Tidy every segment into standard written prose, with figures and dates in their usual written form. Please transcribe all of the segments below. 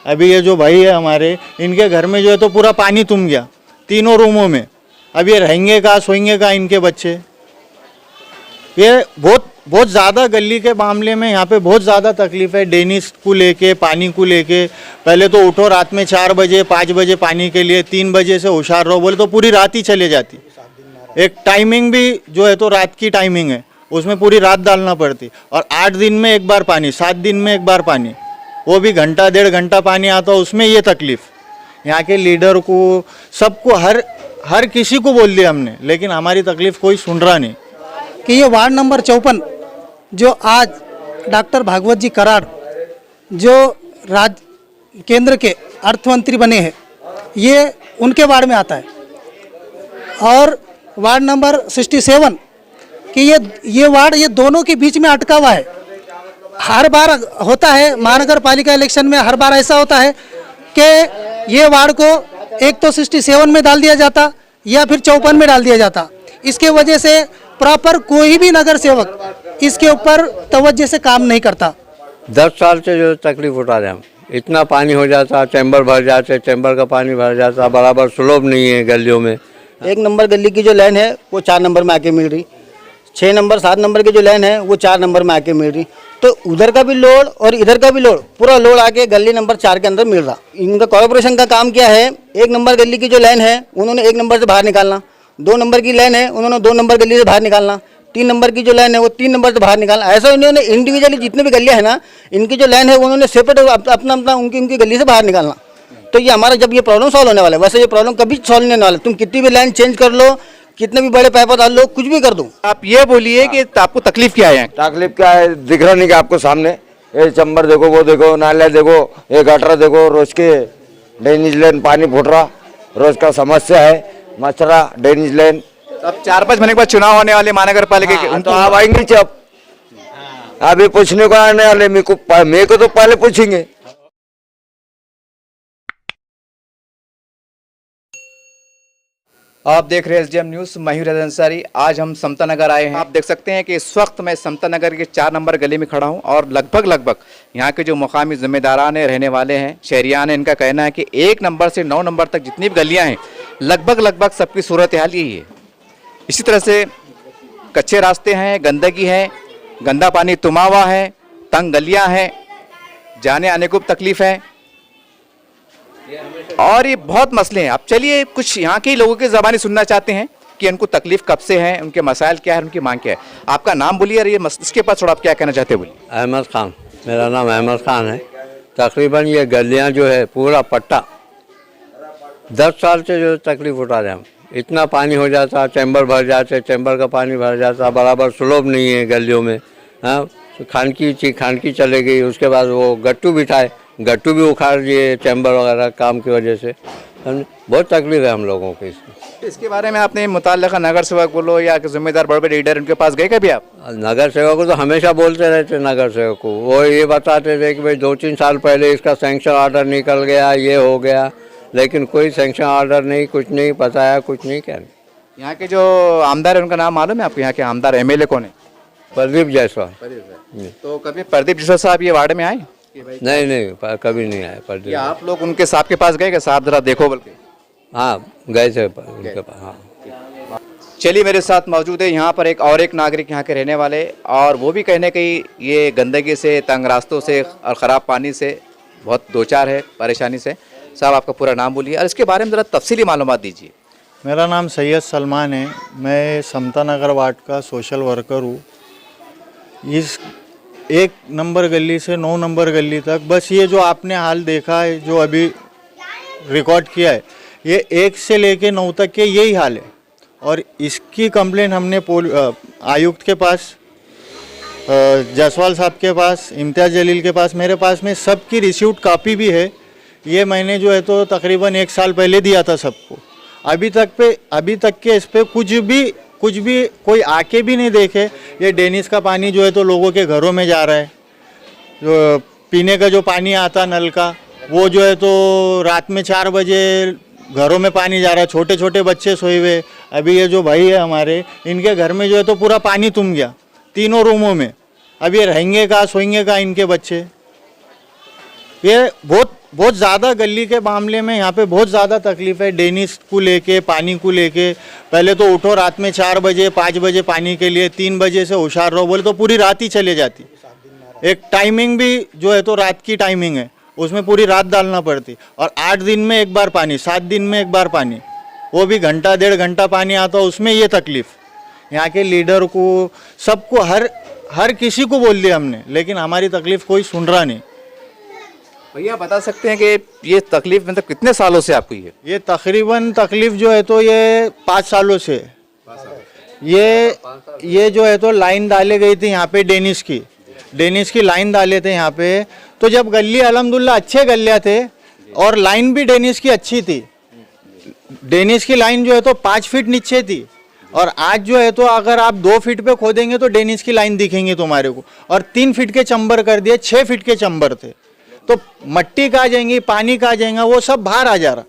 अभी ये जो भाई है हमारे, इनके घर में जो है तो पूरा पानी तुम गया तीनों रूमों में। अब ये रहेंगे कहाँ, सोएंगे कहाँ इनके बच्चे। ये बहुत ज़्यादा गली के मामले में यहाँ पे बहुत ज़्यादा तकलीफ है, डेनिस को लेके, पानी को लेके। पहले तो उठो रात में 4 बजे 5 बजे पानी के लिए, 3 बजे से होशियार रहो बोले तो पूरी रात ही चले जाती। एक टाइमिंग भी जो है तो रात की टाइमिंग है, उसमें पूरी रात डालना पड़ती। और 8 दिन में एक बार पानी, 7 दिन में एक बार पानी, वो भी घंटा 1.5 घंटा पानी आता, उसमें ये तकलीफ। यहाँ के लीडर को, सबको, हर किसी को बोल दिया हमने, लेकिन हमारी तकलीफ कोई सुन रहा नहीं। कि ये वार्ड नंबर 54 जो आज डॉक्टर भागवत जी कराड़ जो केंद्र के अर्थ मंत्री बने हैं, ये उनके वार्ड में आता है। और वार्ड नंबर 67 कि ये वार्ड ये दोनों के बीच में अटका हुआ है। हर बार होता है महानगर पालिका इलेक्शन में, हर बार ऐसा होता है कि ये वार्ड को एक तो 67 में डाल दिया जाता या फिर 54 में डाल दिया जाता। इसके वजह से प्रॉपर कोई भी नगर सेवक इसके ऊपर तवज्जो से काम नहीं करता। 10 साल से जो तकलीफ उठा रहे हम, इतना पानी हो जाता, चैम्बर भर जाते, चैम्बर का पानी भर जाता, बराबर स्लोप नहीं है गलियों में। 1 नंबर गली की जो लाइन है वो 4 नंबर में आके मिल रही, 6 नंबर 7 नंबर की जो लाइन है वो 4 नंबर में आके मिल रही। तो उधर का भी लोड और इधर का भी लोड, पूरा लोड आके गली नंबर 4 के अंदर मिल रहा। इनका कॉर्पोरेशन का काम क्या है, 1 नंबर गली की जो लाइन है उन्होंने 1 नंबर से बाहर निकालना, 2 नंबर की लाइन है उन्होंने 2 नंबर गली से बाहर निकालना, 3 नंबर की जो लाइन है वो 3 नंबर से बाहर निकालना। ऐसा उन्होंने इंडिविजुअली जितने भी गलियाँ हैं ना, इनकी जो लाइन है उन्होंने सेपरेट अपना उनकी गली से बाहर निकालना। तो ये हमारा जब ये प्रॉब्लम सॉल्व होने वाला है, वैसे ये प्रॉब्लम कभी सॉल्व नहीं होने वाला। तुम कितनी भी लाइन चेंज कर लो, कितने भी बड़े पाइप डाल लो, कुछ भी कर दो। आप ये बोलिए कि आपको तकलीफ क्या है? तकलीफ क्या है दिख रहा नहीं कि आपको सामने, ये चैम्बर देखो, वो देखो, नाले देखो, ये गटर देखो, रोज के ड्रेनेज लाइन पानी फूट रहा, रोज का समस्या है, मचरा ड्रेनेज लाइन। अब 4-5 महीने के बाद चुनाव होने वाले महानगर पालिका के, तो आप आएंगे जब, अभी पूछने को आने वाले, मेरे को तो पहले पूछेंगे। आप देख रहे हैं एसडीएम न्यूज़, मयूर अंसारी। आज हम समता नगर आए हैं। आप देख सकते हैं कि इस वक्त मैं समता नगर के 4 नंबर गली में खड़ा हूं और लगभग यहाँ के जो मुकामी जिम्मेदारान है, रहने वाले हैं, शहरियान हैं, इनका कहना है कि 1 नंबर से 9 नंबर तक जितनी भी गलियां हैं लगभग सबकी सूरत हाल यही है। इसी तरह से कच्चे रास्ते हैं, गंदगी है, गंदा पानी तुमा हुआ है, तंग गलियाँ हैं, जाने आने को तकलीफ है और ये बहुत मसले हैं। अब चलिए कुछ यहाँ के लोगों की ज़बानी सुनना चाहते हैं कि उनको तकलीफ कब से है, उनके मसाइल क्या है, उनकी मांग क्या है। आपका नाम बोलिए और ये इसके पास थोड़ा आप क्या कहना चाहते हैं बोलिए। अहमद खान, मेरा नाम अहमद खान है। तकरीबन ये गलियाँ जो है पूरा पट्टा 10 साल से जो तकलीफ उठा रहे हम, इतना पानी हो जाता, चैम्बर भर जाते, चैम्बर का पानी भर जाता, बराबर स्लोप नहीं है गलियों में। हाँ, खानकी चले गई, उसके बाद वो गट्टू बिठाए, गट्टू भी उखाड़ दिए चैम्बर वगैरह काम की वजह से। बहुत तकलीफ है हम लोगों को इसके बारे में आपने मुताल्लिका नगर सेवक बोलो या जिम्मेदार बड़े बड़े लीडर, उनके पास गए कभी आप? नगर सेवक को तो हमेशा बोलते रहते, नगर सेवक को वो ये बताते थे कि भाई 2-3 साल पहले इसका सैंक्शन ऑर्डर निकल गया, ये हो गया, लेकिन कोई सैंक्शन ऑर्डर नहीं, कुछ नहीं बताया, कुछ नहीं क्या। यहाँ के जो आमदार है उनका नाम मालूम है आपको? यहाँ के आमदार एमएलए कौन है? प्रदीप जायसवाल। तो कभी प्रदीप जायसवाल साहब ये वार्ड में आए? नहीं, कभी नहीं आए प्रदीप। आप लोग उनके साहब के पास गए कि साहब जरा देखो बल्कि? हाँ, गए थे उनके पास। हाँ, चलिए मेरे साथ मौजूद है यहाँ पर एक नागरिक यहाँ के रहने वाले, और वो भी कहने की ये गंदगी से, तंग रास्तों से और ख़राब पानी से बहुत दो चार है, परेशानी से। साहब आपका पूरा नाम बोलिए और इसके बारे में ज़रा तफसीली मालूमात दीजिए। मेरा नाम सैयद सलमान है, मैं समता नगर वार्ड का सोशल वर्कर हूँ। इस 1 नंबर गली से 9 नंबर गली तक बस ये जो आपने हाल देखा है, जो अभी रिकॉर्ड किया है, ये 1 से लेके 9 तक के यही हाल है। और इसकी कंप्लेंट हमने आयुक्त के पास, जायसवाल साहब के पास, इम्तियाज़ जलील के पास, मेरे पास में सबकी रिसीव्ड कॉपी भी है। ये मैंने जो है तो तकरीबन 1 साल पहले दिया था सबको। अभी तक के इस पर कुछ भी कोई आके भी नहीं देखे। ये डेनिस का पानी जो है तो लोगों के घरों में जा रहा है, जो पीने का जो पानी आता नल का, वो जो है तो रात में 4 बजे घरों में पानी जा रहा है, छोटे छोटे बच्चे सोए हुए। अभी ये जो भाई है हमारे, इनके घर में जो है तो पूरा पानी तुम गया तीनों रूमों में। अब ये रहेंगे कहाँ, सोएंगे कहाँ इनके बच्चे। ये बहुत ज़्यादा गली के मामले में यहाँ पे बहुत ज़्यादा तकलीफ है। डेनिस को लेके, पानी को लेके, पहले तो उठो रात में 4 बजे 5 बजे पानी के लिए, 3 बजे से होशियार रहो बोले तो पूरी रात ही चले जाती। एक टाइमिंग भी जो है तो रात की टाइमिंग है, उसमें पूरी रात डालना पड़ती। और 8 दिन में एक बार पानी, 7 दिन में एक बार पानी, वो भी घंटा 1.5 घंटा पानी आता, उसमें ये तकलीफ़। यहाँ के लीडर को, सबको, हर किसी को बोल दिया हमने, लेकिन हमारी तकलीफ़ कोई सुन रहा नहीं। भैया बता सकते हैं कि ये तकलीफ मतलब कितने सालों से आपको है? ये तकरीबन तकलीफ़ जो है तो ये 5 सालों से। ये जो है तो लाइन डाले गई थी यहाँ पे डेनिस की लाइन डाले थे यहाँ पे। तो जब गली अल्हम्दुलिल्लाह अच्छे गलियाँ थे और लाइन भी डेनिस की अच्छी थी। डेनिस की लाइन जो है तो 5 फीट नीचे थी, और आज जो है तो अगर आप 2 फीट पे खोदेंगे तो डेनिस की लाइन दिखेंगी तुम्हारे को। और 3 फीट के चंबर कर दिए, 6 फीट के चंबर थे, तो मट्टी कहाँ जाएंगी, पानी कहाँ जाएगा, वो सब बाहर आ जा रहा।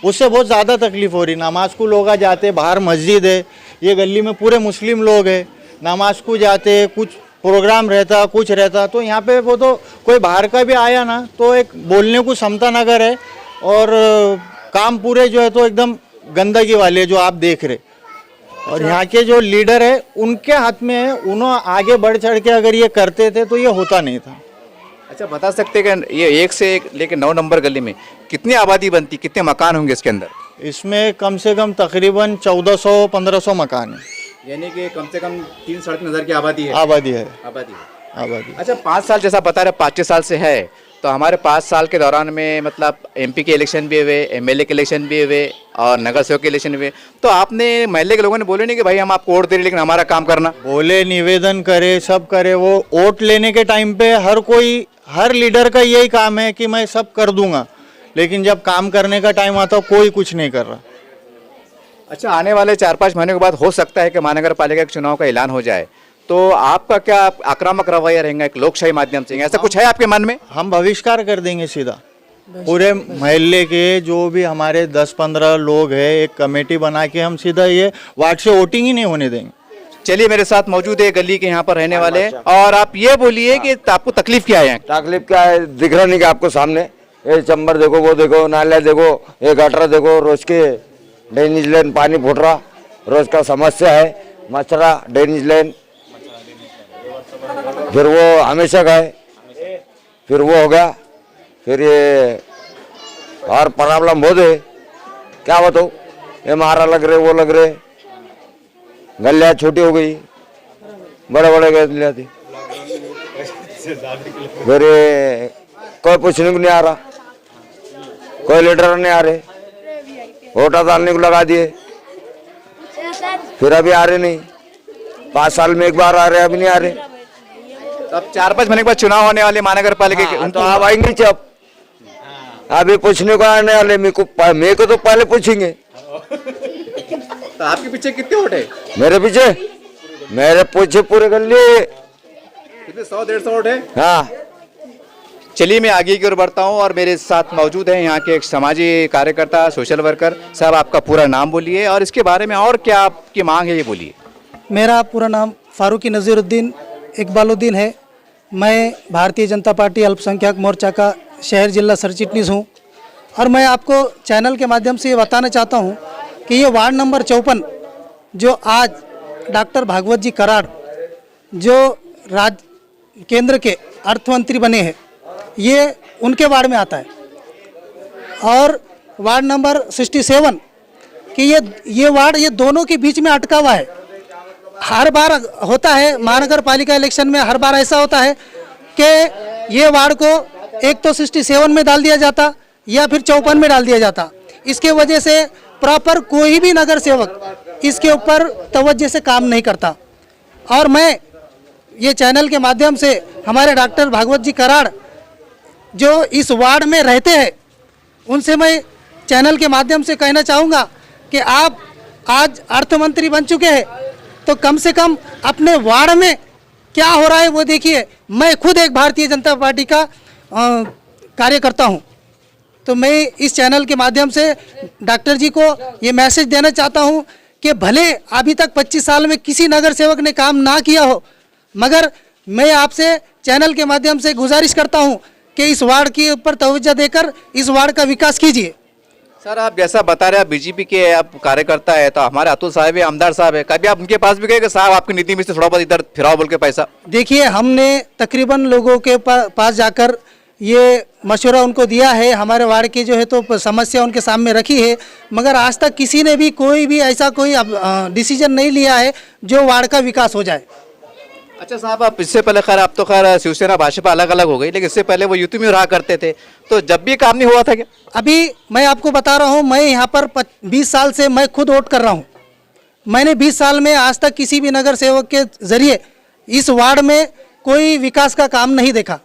उससे बहुत ज़्यादा तकलीफ हो रही। नमाज को लोग आ जाते, बाहर मस्जिद है, ये गली में पूरे मुस्लिम लोग हैं, नमाज को जाते, कुछ प्रोग्राम रहता, कुछ रहता, तो यहाँ पे वो तो कोई बाहर का भी आया ना तो एक बोलने को समता नगर है। और काम पूरे जो है तो एकदम गंदगी वाले जो आप देख रहे। और यहाँ के जो लीडर है उनके हाथ में है, उन्होंने आगे बढ़ चढ़ के अगर ये करते थे तो ये होता नहीं था। अच्छा बता सकते हैं कि ये 1 से 1 लेके 9 नंबर गली में कितनी आबादी बनती, कितने मकान होंगे इसके अंदर? इसमें कम से कम तकरीबन 1400-1500 मकान है, यानी कि कम से कम 3-3.5 हज़ार की आबादी है। आबादी है। आबादी। अच्छा 5 साल जैसा बता रहे, 5-6 साल से है, तो हमारे 5 साल के दौरान में मतलब एमपी के इलेक्शन भी हुए, एमएलए के इलेक्शन भी हुए और नगर सेवक के इलेक्शन हुए, तो आपने महल्ले के लोगों ने बोले नहीं कि भाई हम आपको वोट दे रहे लेकिन हमारा काम करना? बोले, निवेदन करे, सब करे। वो वोट लेने के टाइम पे हर लीडर का यही काम है कि मैं सब कर दूंगा, लेकिन जब काम करने का टाइम आता कोई कुछ नहीं कर रहा। अच्छा आने वाले 4-5 महीने के बाद हो सकता है कि महानगर पालिका के चुनाव का ऐलान हो जाए, तो आपका क्या आक्रामक रवैया रहेगा एक लोकशाही माध्यम से, ऐसा कुछ है आपके मन में? हम बहिष्कार कर देंगे सीधा। पूरे मोहल्ले के जो भी हमारे 10-15 लोग हैं, एक कमेटी बना के हम सीधा ये वार्ड से वोटिंग ही नहीं होने देंगे। चलिए मेरे साथ मौजूद है गली के यहाँ पर रहने वाले, और आप ये बोलिए कि आपको तकलीफ क्या है? तकलीफ क्या है दिख रहा नहीं कि आपको सामने? ये चंबर देखो, वो देखो, नाले देखो, ये गटर देखो, रोज के ड्रेनेज लाइन पानी फूट रहा, रोज का समस्या है। मचरा ड्रेनेज लाइन, फिर वो हमेशा का है, फिर वो हो गया, फिर ये और प्रॉब्लम बहुत है। क्या बताओ, ये मारा लग रहे, वो लग रहे, गलियाँ छोटी हो गई, बड़े बड़े गलियाँ थी, फिर कोई पूछने को नहीं आ रहा, कोई लीडर नहीं आ रहे, वोटा डालने को लगा दिए, फिर अभी आ रहे नहीं। 5 साल में एक बार आ रहे, अभी नहीं आ रहे। अब 4-5 महीने के बाद चुनाव होने वाले महानगर पालिका के, तो आप आएंगे जब, अभी पूछने को आने वाले, मेरे को तो पहले पूछेंगे। तो आपके पीछे कितने वोट है? मेरे पीछे पूरे गली कितने, 100-150 वोट है? हाँ। चलिए मैं आगे की ओर बढ़ता हूँ, और मेरे साथ मौजूद हैं यहाँ के एक समाजी कार्यकर्ता, सोशल वर्कर। साहब आपका पूरा नाम बोलिए और इसके बारे में और क्या आपकी मांग है ये बोलिए। मेरा पूरा नाम फारूकी नज़ीरुद्दीन इकबालुद्दीन है। मैं भारतीय जनता पार्टी अल्पसंख्यक मोर्चा का शहर जिला सरचिटनीस हूँ, और मैं आपको चैनल के माध्यम से ये बताना चाहता हूँ कि ये वार्ड नंबर 54 जो आज डॉक्टर भागवत जी कराड़ जो केंद्र के अर्थमंत्री बने हैं, ये उनके वार्ड में आता है। और वार्ड नंबर 67 कि ये वार्ड ये दोनों के बीच में अटका हुआ है। हर बार होता है महानगर पालिका इलेक्शन में, हर बार ऐसा होता है कि ये वार्ड को एक तो 67 में डाल दिया जाता या फिर 54 में डाल दिया जाता। इसके वजह से प्रॉपर कोई भी नगर सेवक इसके ऊपर तवज्जो से काम नहीं करता। और मैं ये चैनल के माध्यम से हमारे डॉक्टर भागवत जी कराड़ जो इस वार्ड में रहते हैं, उनसे मैं चैनल के माध्यम से कहना चाहूँगा कि आप आज अर्थ मंत्री बन चुके हैं, तो कम से कम अपने वार्ड में क्या हो रहा है वो देखिए। मैं खुद एक भारतीय जनता पार्टी का कार्यकर्ता हूँ, तो मैं इस चैनल के माध्यम से डॉक्टर जी को ये मैसेज देना चाहता हूँ कि भले अभी तक 25 साल में किसी नगर सेवक ने काम ना किया हो, मगर मैं आपसे चैनल के माध्यम से गुजारिश करता हूँ कि इस वार्ड के ऊपर तवज्जो देकर इस वार्ड का विकास कीजिए। सर आप जैसा बता रहे हैं, बीजेपी के आप कार्यकर्ता है, तो हमारे अतुल साहब है, आमदार साहब है, कभी आप उनके पास भी गए कि साहब आपकी नीति में से थोड़ा बहुत इधर फिराओ बोल के पैसा? देखिए, हमने तकरीबन लोगों के पास जाकर ये मशवरा उनको दिया है, हमारे वार्ड की जो है तो समस्या उनके सामने रखी है, मगर आज तक किसी ने भी कोई भी ऐसा कोई डिसीजन नहीं लिया है जो वार्ड का विकास हो जाए। अच्छा साहब, आप इससे पहले खैर आप तो खैर शिवसेना भाजपा अलग अलग हो गई, लेकिन इससे पहले वो यूपी में रहा करते थे, तो जब भी काम नहीं हुआ था क्या? अभी मैं आपको बता रहा हूँ, मैं यहाँ पर 20 साल से मैं खुद वोट कर रहा हूँ। मैंने 20 साल में आज तक किसी भी नगर सेवक के जरिए इस वार्ड में कोई विकास का काम नहीं देखा।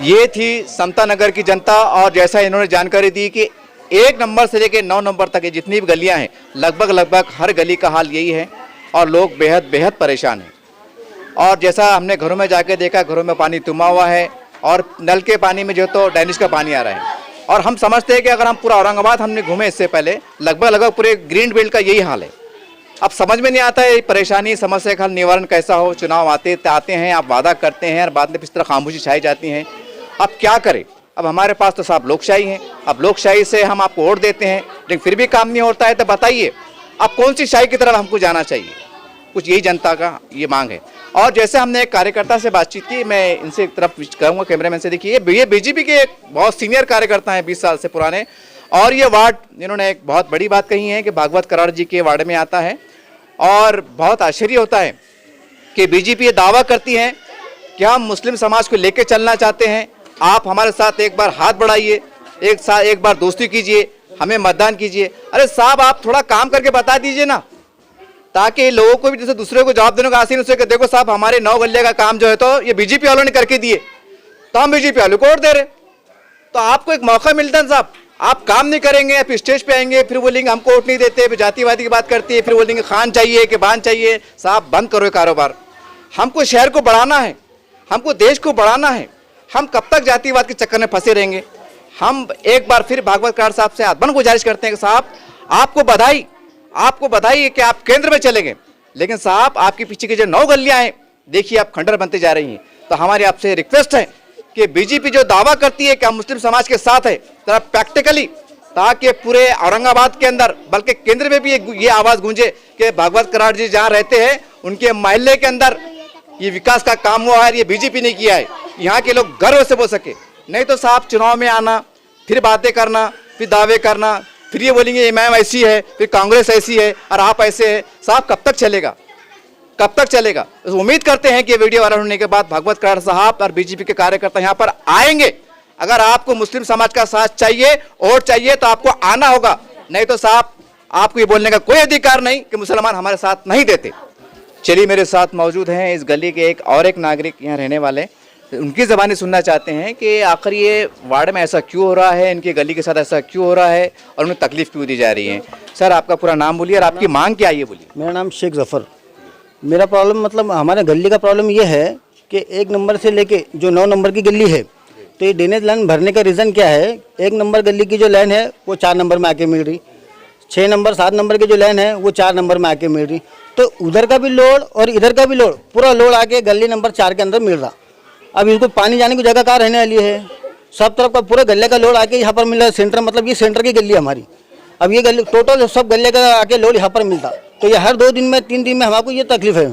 ये थी समता नगर की जनता, और जैसा इन्होंने जानकारी दी कि 1 नंबर से लेकर 9 नंबर तक जितनी भी गलियां हैं, लगभग हर गली का हाल यही है और लोग बेहद परेशान हैं। और जैसा हमने घरों में जाके देखा, घरों में पानी तुमा हुआ है और नल के पानी में जो तो डैनिश का पानी आ रहा है। और हम समझते हैं कि अगर हम पूरा औरंगाबाद हमने घूमे इससे पहले, लगभग पूरे ग्रीन बेल्ट का यही हाल है। अब समझ में नहीं आता है परेशानी समस्या का निवारण कैसा हो। चुनाव आते हैं, आप वादा करते हैं और बाद में इस तरह खामोशी छाई जाती है। अब क्या करें? अब हमारे पास तो साहब लोकशाही है, अब लोकशाही से हम आपको वोट देते हैं, लेकिन फिर भी काम नहीं होता है, तो बताइए अब कौन सी शाही की तरफ हमको जाना चाहिए? कुछ यही जनता का ये मांग है। और जैसे हमने एक कार्यकर्ता से बातचीत की, मैं इनसे एक तरफ कहूँगा कैमरामैन से, देखिए ये बीजेपी के एक बहुत सीनियर कार्यकर्ता हैं, 20 साल से पुराने, और ये वार्ड इन्होंने एक बहुत बड़ी बात कही है कि भागवत कराड़ जी के वार्ड में आता है। और बहुत आश्चर्य होता है कि बीजेपी ये दावा करती है कि हम मुस्लिम समाज को लेकर चलना चाहते हैं, आप हमारे साथ एक बार हाथ बढ़ाइए, एक बार दोस्ती कीजिए, हमें मतदान कीजिए। अरे साहब, आप थोड़ा काम करके बता दीजिए ना, ताकि लोगों को भी जैसे दूसरे को जवाब देने का आसान हो। देखो साहब, हमारे 9 गलिया का काम जो है तो ये बीजेपी वालों ने करके दिए, तो हम बीजेपी वालों को वोट दे रहे। तो आपको एक मौका मिलता है साहब, आप काम नहीं करेंगे, फिर स्टेज पे आएंगे, फिर बोलेंगे हमको वोट नहीं देते, फिर जातिवादी की बात करती है, फिर बोलेंगे खान चाहिए कि बान चाहिए। साहब बंद करो कारोबार। हमको शहर को बढ़ाना है, हमको देश को बढ़ाना है। हम कब तक जातिवाद के चक्कर में फंसे रहेंगे? हम एक बार फिर भागवत कराड़ साहब से हाथ बंद गुजारिश करते हैं कि साहब आपको बधाई कि आप केंद्र में चले गए, लेकिन साहब आपके पीछे की जो 9 गलियां हैं, देखिए आप खंडर बनते जा रही हैं। तो हमारी आपसे रिक्वेस्ट है कि बीजेपी जो दावा करती है कि हम मुस्लिम समाज के साथ है, जरा प्रैक्टिकली, ताकि पूरे औरंगाबाद के अंदर बल्कि केंद्र में भी ये आवाज़ गूंजे कि भागवत कराड़ जी जहाँ रहते हैं उनके मोहल्ले के अंदर ये विकास का काम हुआ है, ये बीजेपी ने किया है, यहाँ के लोग गर्व से बोल सके। नहीं तो साहब चुनाव में आना, फिर बातें करना, फिर दावे करना, फिर ये बोलेंगे इमाम ऐसी है, फिर कांग्रेस ऐसी है और आप ऐसे हैं। साहब कब तक चलेगा? कब तक चलेगा? तो उम्मीद करते हैं कि वीडियो वायरल होने के बाद भागवत कराड़ साहब और बीजेपी के कार्यकर्ता यहाँ पर आएंगे। अगर आपको मुस्लिम समाज का साथ चाहिए, वोट चाहिए, तो आपको आना होगा, नहीं तो साहब आपको ये बोलने का कोई अधिकार नहीं कि मुसलमान हमारे साथ नहीं देते। चलिए, मेरे साथ मौजूद हैं इस गली के एक नागरिक यहाँ रहने वाले, उनकी ज़बानी सुनना चाहते हैं कि आखिर ये वार्ड में ऐसा क्यों हो रहा है, इनकी गली के साथ ऐसा क्यों हो रहा है और उन्हें तकलीफ क्यों दी जा रही है। सर आपका पूरा नाम बोलिए और आपकी मांग क्या है ये बोलिए। मेरा नाम शेख जफ़र। मेरा प्रॉब्लम मतलब हमारे गली का प्रॉब्लम ये है कि 1 नंबर से लेके जो 9 नंबर की गली है, तो ये ड्रेनेज लाइन भरने का रीज़न क्या है? 1 नंबर गली की जो लाइन है वो 4 नंबर में आके मिल रही, 6 नंबर 7 नंबर की जो लाइन है वो 4 नंबर में आके मिल रही, तो उधर का भी लोड और इधर का भी लोड, पूरा लोड आके गली नंबर 4 के अंदर मिल रहा। अब इनको पानी जाने की जगह कहाँ रहने वाली है? सब तरफ का पूरे गले का लोड आके यहाँ पर मिल रहा है। सेंटर मतलब ये सेंटर की गली हमारी। अब ये गली टोटल सब गले का आके लोड यहाँ पर मिलता, तो ये हर 2 दिन में 3 दिन में हमको ये तकलीफ है।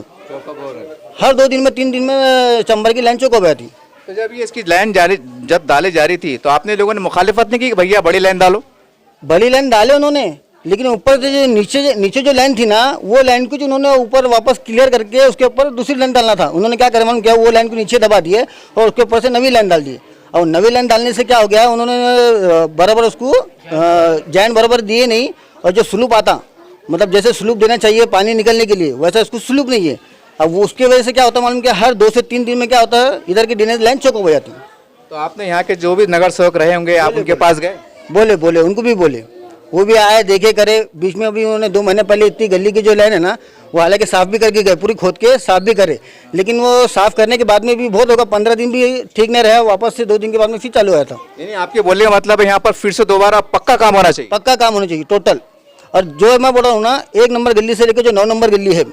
हर 2 दिन में 3 दिन में चंबर की लाइन चौकअप आती। तो जब ये इसकी लाइन जब डाले जा रही थी, तो आपने लोगों ने मुखालिफत नहीं की कि भैया बड़ी लाइन डालो? बड़ी लाइन डाले उन्होंने, लेकिन ऊपर से जो नीचे जो लाइन थी ना, वो लाइन को जो उन्होंने ऊपर वापस क्लियर करके उसके ऊपर दूसरी लाइन डालना था। उन्होंने क्या करवाना किया, वो लाइन को नीचे दबा दिए और उसके ऊपर से नवी लाइन डाल दी। और नवी लाइन डालने से क्या हो गया, उन्होंने बराबर उसको जैन बराबर दिए नहीं, और जो स्लूप आता मतलब जैसे स्लूप देना चाहिए पानी निकलने के लिए, वैसा उसको स्लूप नहीं है। अब उसकी वजह से क्या होता है मालूम, क्या हर 2 से 3 दिन में क्या होता है, इधर की ड्रेनेज लाइन चौक हो जाती है। तो आपने यहाँ के जो भी नगर सेवक रहे होंगे, आप उनके पास गए? बोले उनको भी बोले, वो भी आए देखे करे। बीच में अभी उन्होंने 2 महीने पहले इतनी गली की जो लाइन है ना, वो हालांकि साफ भी करके गए, पूरी खोद के साफ भी करे, लेकिन वो साफ करने के बाद में भी बहुत होगा, 15 दिन भी ठीक नहीं रहा, वापस से 2 दिन के बाद में फिर चालू आया था। यानी आपके बोलने का मतलब है यहाँ पर फिर से दोबारा पक्का काम होना चाहिए? पक्का काम होना चाहिए टोटल। और जो मैं बोल रहा हूँ ना, 1 नंबर गली से लेकर जो 9 नंबर गली है,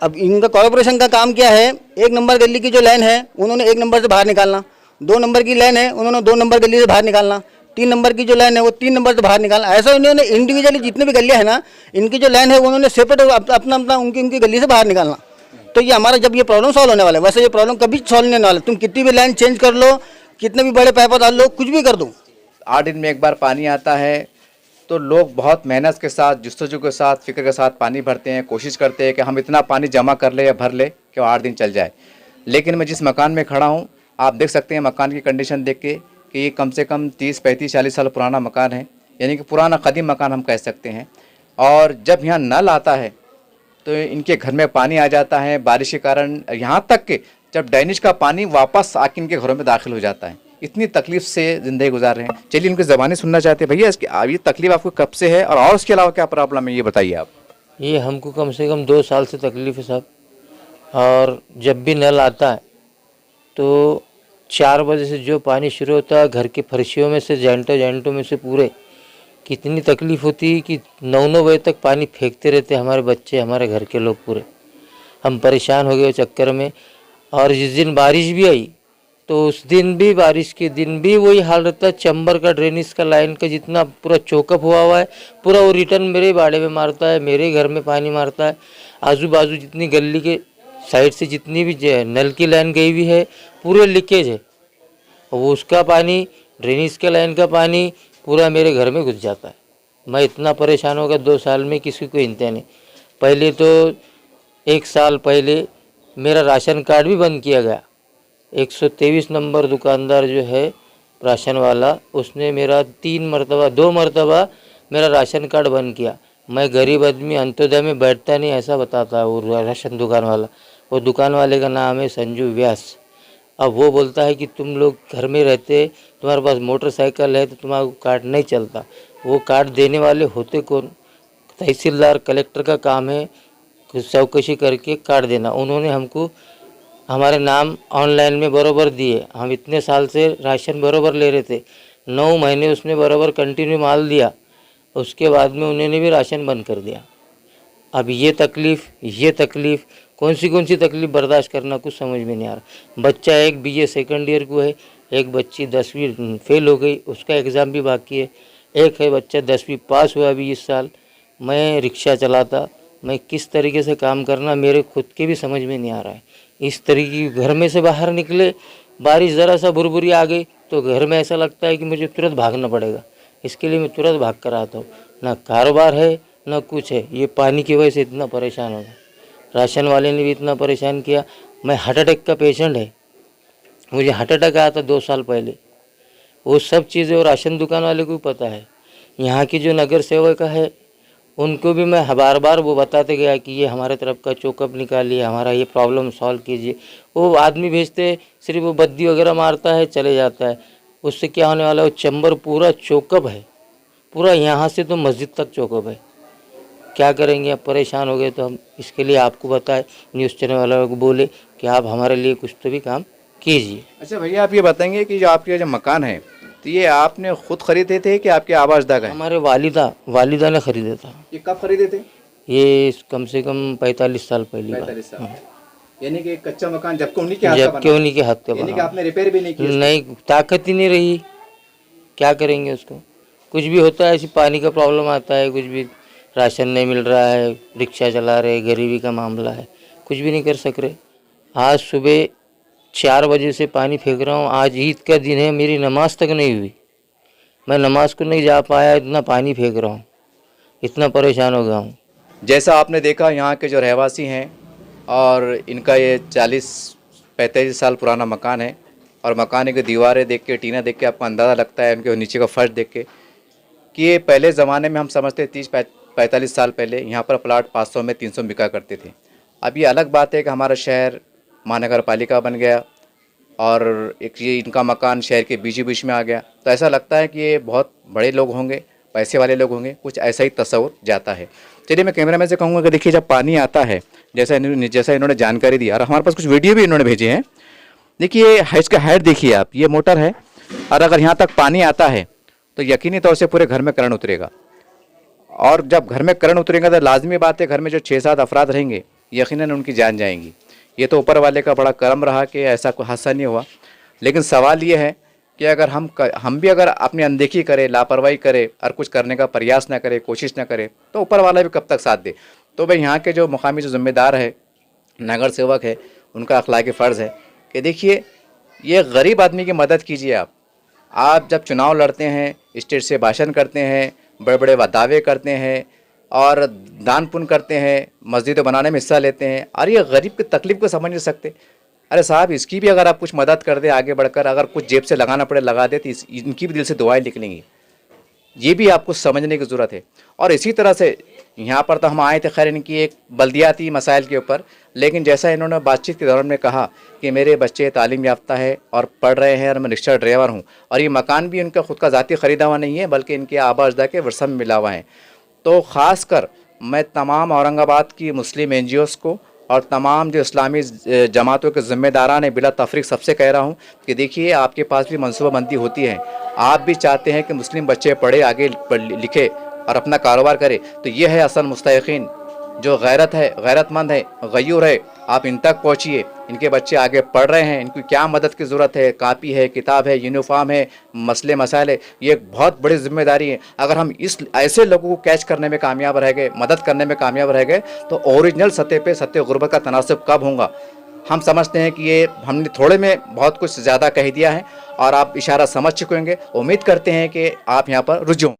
अब इनका कॉर्पोरेशन का काम क्या है, 1 नंबर गली की जो लाइन है उन्होंने 1 नंबर से बाहर निकालना, 2 नंबर की लाइन है, उन्होंने 2 नंबर गली से बाहर निकालना, 3 नंबर की जो लाइन है वो 3 नंबर से बाहर निकालना। ऐसा उन्होंने इंडिविजुअली जितने भी गलियाँ हैं ना, इनकी जो लाइन है वो उन्होंने सेपरेट अपना अपना उनकी गली से बाहर निकालना। तो ये हमारा जब ये प्रॉब्लम सॉल्व होने वाला है, वैसे ये प्रॉब्लम कभी सॉल्व नहीं होने वाला। तुम कितनी भी लाइन चेंज कर लो, कितने भी बड़े पाइप डाल लो, कुछ भी कर दो, 8 दिन में एक बार पानी आता है तो लोग बहुत मेहनत के साथ, जुस्तजू के साथ, फिक्र के साथ पानी भरते हैं, कोशिश करते हैं कि हम इतना पानी जमा कर ले या भर ले कि वो 8 दिन चल जाए। लेकिन मैं जिस मकान में खड़ा हूँ, आप देख सकते हैं मकान की कंडीशन देख के कि ये कम से कम 30, 35, 40 साल पुराना मकान है, यानी कि पुराना कदीम मकान हम कह सकते हैं। और जब यहाँ नल आता है तो इनके घर में पानी आ जाता है बारिश के कारण, यहाँ तक कि जब ड्रेनेज का पानी वापस आके इनके घरों में दाखिल हो जाता है। इतनी तकलीफ से ज़िंदगी गुजार रहे हैं। चलिए इनकी ज़बानी सुनना चाहते हैं। भैया इसकी ये तकलीफ आपको कब से है और उसके अलावा क्या प्रॉब्लम है, ये बताइए आप। ये हमको कम से कम 2 साल से तकलीफ़ है साहब। और जब भी नल आता है तो 4 बजे से जो पानी शुरू होता है, घर के फर्शियों में से, जैंटों में से पूरे, कितनी तकलीफ़ होती है कि 9-9 बजे तक पानी फेंकते रहते हमारे बच्चे, हमारे घर के लोग पूरे। हम परेशान हो गए चक्कर में। और जिस दिन बारिश भी आई तो उस दिन भी, बारिश के दिन भी वही हाल रहता है। चैम्बर का, ड्रेनेज का, लाइन का जितना पूरा चौकअप हुआ है, पूरा वो रिटर्न मेरे बाड़े में मारता है, मेरे घर में पानी मारता है। आजू बाजू जितनी गली के साइड से जितनी भी नल की लाइन गई हुई है, पूरे लीकेज है। वो उसका पानी, ड्रेनेज के लाइन का पानी पूरा मेरे घर में घुस जाता है। मैं इतना परेशान हो गया 2 साल में, किसी को इंतहा नहीं। पहले तो 1 साल पहले मेरा राशन कार्ड भी बंद किया गया। 123 नंबर दुकानदार जो है राशन वाला, उसने मेरा 2 मरतबा मेरा राशन कार्ड बंद किया। मैं गरीब आदमी, अंत्योदय में बैठता नहीं, ऐसा बताता है वो राशन दुकान वाला। वो दुकान वाले का नाम है संजू व्यास। अब वो बोलता है कि तुम लोग घर में रहते, तुम्हारे पास मोटरसाइकिल है तो तुम्हारा कार्ड नहीं चलता। वो कार्ड देने वाले होते कौन? तहसीलदार, कलेक्टर का काम है चौकसी करके कार्ड देना। उन्होंने हमको हमारे नाम ऑनलाइन में बराबर दिए। हम इतने साल से राशन बराबर ले रहे थे, 9 महीने उसने बराबर कंटिन्यू माल दिया। उसके बाद में उन्होंने भी राशन बंद कर दिया। अब ये तकलीफ़ कौन सी तकलीफ़ बर्दाश्त करना कुछ समझ में नहीं आ रहा। बच्चा एक BA सेकंड ईयर को है, एक बच्ची 10वीं फेल हो गई, उसका एग्ज़ाम भी बाकी है। एक है बच्चा 10वीं पास हुआ अभी इस साल। मैं रिक्शा चलाता, मैं किस तरीके से काम करना मेरे खुद के भी समझ में नहीं आ रहा है। इस तरीके घर में से बाहर निकले, बारिश ज़रा सा भुरभुरी आ गई तो घर में ऐसा लगता है कि मुझे तुरंत भागना पड़ेगा। इसके लिए मैं तुरंत भाग कर आता हूँ। ना कारोबार है ना कुछ है, ये पानी की वजह से इतना परेशान हो गया। राशन वाले ने भी इतना परेशान किया। मैं हार्ट अटैक का पेशेंट है, मुझे हार्ट अटैक आया था 2 साल पहले। वो सब चीज़ें वो राशन दुकान वाले को पता है। यहाँ की जो नगर सेवक है उनको भी मैं बार बार वो बताते गया कि ये हमारे तरफ का चौकअप निकालिए, हमारा ये प्रॉब्लम सॉल्व कीजिए। वो आदमी भेजते, सिर्फ वो बद्दी वगैरह मारता है, चले जाता है। उससे क्या होने वाला है? वो चैम्बर पूरा चौकअप है, पूरा यहाँ से तो मस्जिद तक चौकअप है। क्या करेंगे? अब परेशान हो गए तो हम इसके लिए आपको बताए, न्यूज़ चैनल वालों को बोले कि आप हमारे लिए कुछ तो भी काम कीजिए। अच्छा भैया, आप ये बताएंगे कि जो आपके जो मकान है तो ये आपने खुद खरीदे थे कि आपके आवाजदा का है? हमारे वालिदा ने खरीदा था। ये कब खरीदे थे? ये कम से कम 45 साल पहले। 45 साल। यानी कि कच्चा मकान जबकि उन्हीं के हाथ का जबकि उन्हीं के हाथ का यानी कि बना। आपने रिपेयर भी नहीं किया? नहीं, ताकत ही नहीं रही, क्या करेंगे उसको। कुछ भी होता है, ऐसी पानी का प्रॉब्लम आता है, कुछ भी राशन नहीं मिल रहा है, रिक्शा चला रहे, गरीबी का मामला है, कुछ भी नहीं कर सक रहे। आज सुबह 4 बजे से पानी फेंक रहा हूँ। आज ईद का दिन है, मेरी नमाज तक नहीं हुई, मैं नमाज को नहीं जा पाया, इतना पानी फेंक रहा हूँ, इतना परेशान हो गया हूँ। जैसा आपने देखा, यहाँ के जो रहवासी हैं और इनका ये 40-45 साल पुराना मकान है और मकान की दीवारें देख के, टीना देख के आपको अंदाज़ा लगता है, उनके नीचे का फर्श देख के, कि ये पहले ज़माने में हम समझते 30-45 साल पहले यहाँ पर प्लाट 500 में 300 बिका करते थे। अब ये अलग बात है कि हमारा शहर महानगर पालिका बन गया और एक ये इनका मकान शहर के बीच में आ गया, तो ऐसा लगता है कि ये बहुत बड़े लोग होंगे, पैसे वाले लोग होंगे, कुछ ऐसा ही तस्वुर जाता है। चलिए मैं कैमरामैन से कहूँगा कि देखिए जब पानी आता है, जैसा इन्होंने जानकारी दी और हमारे पास कुछ वीडियो भी इन्होंने भेजे हैं। देखिए इसका हाइट देखिए आप, ये मोटर है और अगर यहाँ तक पानी आता है तो यकीनी तौर से पूरे घर में करंट उतरेगा और जब घर में करंट उतरेगा तो लाजमी बात है घर में जो 6-7 अफराद रहेंगे यकीनन उनकी जान जाएंगी। ये तो ऊपर वाले का बड़ा करम रहा कि ऐसा कोई हादसा नहीं हुआ। लेकिन सवाल ये है कि अगर हम भी अगर अपनी अनदेखी करें, लापरवाही करें और कुछ करने का प्रयास ना करें, कोशिश ना करें, तो ऊपर वाला भी कब तक साथ दे। तो भाई यहाँ के जो मुकामी जो ज़िम्मेदार है, नगर सेवक है, उनका अखलाकी फ़र्ज़ है कि देखिए ये गरीब आदमी की मदद कीजिए। आप जब चुनाव लड़ते हैं, स्टेज से भाषण करते हैं, बड़े बड़े दावे करते हैं और दान पुण्य करते हैं, मस्जिद बनाने में हिस्सा लेते हैं, और ये गरीब की तकलीफ़ को समझ नहीं सकते। अरे साहब, इसकी भी अगर आप कुछ मदद कर दे आगे बढ़कर, अगर कुछ जेब से लगाना पड़े लगा दे, तो इनकी भी दिल से दुआएं निकलेंगी। ये भी आपको समझने की ज़रूरत है। और इसी तरह से यहाँ पर तो हम आए थे खैर इनकी एक बल्दियाती मसाइल के ऊपर, लेकिन जैसा इन्होंने बातचीत के दौरान में कहा कि मेरे बच्चे तालीम याफ्ता है और पढ़ रहे हैं और मैं रिक्शा ड्राइवर हूँ, और ये मकान भी उनका खुद का ज़ाती ख़रीदा हुआ नहीं है बल्कि इनके आबा अजदा के विरसा में मिला हुआ है। तो ख़ासकर मैं तमाम औरंगाबाद की मुस्लिम NGOs को और तमाम जो इस्लामी जमातों के ज़िम्मेदारान हैं बिला तफरीक सबसे कह रहा हूँ कि देखिए आपके पास भी मनसूबाबंदी होती है, आप भी चाहते हैं कि मुस्लिम बच्चे पढ़े, आगे लिखे और अपना कारोबार करें, तो ये है असल मुस्तहिक़ीन जो गैरतमंद है, गयूर है, आप इन तक पहुँचिए। इनके बच्चे आगे पढ़ रहे हैं, इनको क्या मदद की ज़रूरत है, कापी है, किताब है, यूनिफॉर्म है, मसले मसाइल है, ये एक बहुत बड़ी जिम्मेदारी है। अगर हम इस ऐसे लोगों को कैच करने में कामयाब रह गए, मदद करने में कामयाब रह गए, तो ओरिजिनल सतह पे सत्य गुर्बत का तनासब कब होगा। हम समझते हैं कि ये हमने थोड़े में बहुत कुछ ज़्यादा कह दिया है और आप इशारा समझ चुके होंगे। उम्मीद करते हैं कि आप यहाँ पर रुझे हों।